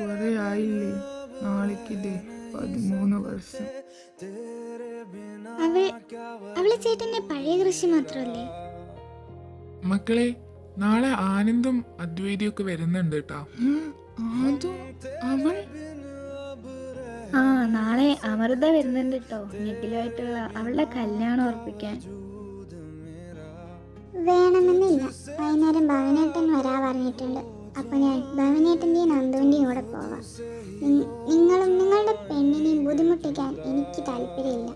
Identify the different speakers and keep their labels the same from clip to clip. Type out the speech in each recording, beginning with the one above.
Speaker 1: കുറെ ആയില്ലേ, നാളേക്കില്ലേ 13 വർഷം.
Speaker 2: അവളെ ചേട്ടന്റെ പഴയ കൃഷി മാത്രല്ലേ?
Speaker 1: മക്കളെ, നാളെ ആനന്ദും അദ്വൈതിയൊക്കെ വരുന്നുണ്ട് കേട്ടാ. അവൾ
Speaker 3: ആ, നാളെ അമൃത വരുന്നുണ്ട് കേട്ടോ, നിഖിലുമായിട്ടുള്ള അവളുടെ കല്യാണം ഉറപ്പിക്കാൻ.
Speaker 2: വേണമെന്നില്ല, വൈകുന്നേരം ഭവനേട്ടൻ വരാ പറഞ്ഞിട്ടുണ്ട്. അപ്പൊ ഞാൻ ഭവനേട്ടന്റെയും നന്ദുവിന്റെയും കൂടെ പോവാം. നിങ്ങളും നിങ്ങളുടെ പെണ്ണിനെയും ബുദ്ധിമുട്ടിക്കാൻ എനിക്ക് താല്പര്യമില്ല.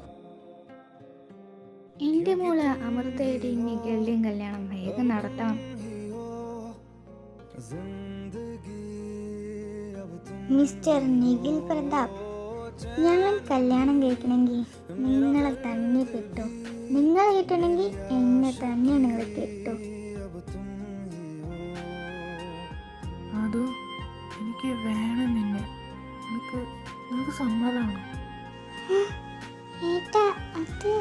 Speaker 3: എൻ്റെ മോള് അമൃതയുടെയും നിഖിലിന്റെയും കല്യാണം വേഗം നടത്തണം.
Speaker 2: മിസ്റ്റർ നിഖിൽ പ്രതാപ്, ഞാൻ കല്യാണം കഴിക്കണമെങ്കിൽ നിങ്ങളെ തന്നെ കിട്ടും. നിങ്ങൾ കിട്ടണമെങ്കിൽ എന്നെ തന്നെ നിങ്ങൾ കിട്ടും.
Speaker 1: അതോ എനിക്ക് വേണം നിന്നെ. നിനക്ക് സമ്മതമാണ്.
Speaker 2: ഏട്ടാ, അത്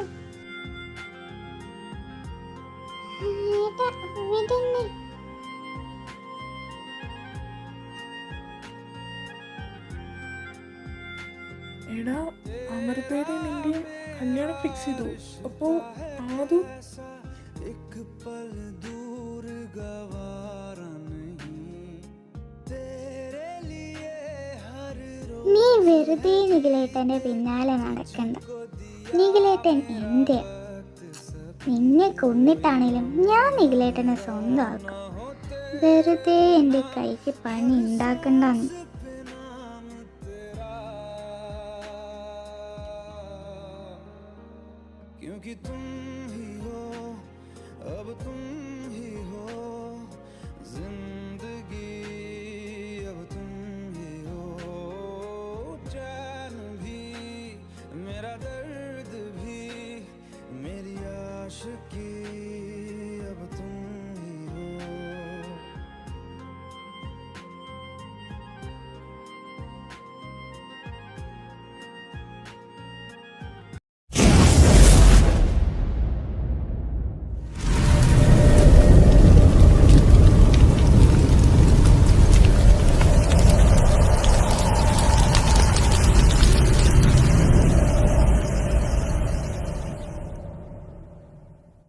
Speaker 2: ഏട്ടാ വിടന്നെ.
Speaker 1: എടാ, അമൃതയുടെ നിന്റെയും കല്യാണം ഫിക്സ് ചെയ്തു. അപ്പോ ആദ്യം
Speaker 2: നീ വെറുതെ നിഖിലേട്ടന്റെ പിന്നാലെ നടക്കണ്ട. നിഖിലേട്ടൻ എന്റെ. നിന്നെ കൊന്നിട്ടാണേലും ഞാൻ നിഖിലേട്ടനെ സ്വന്തമാക്കും. വെറുതെ എൻ്റെ കൈക്ക് പണി ഉണ്ടാക്കണ്ടെന്ന്.
Speaker 4: क्योंकि तुम ही हो, अब तुम ही हो जिंदगी।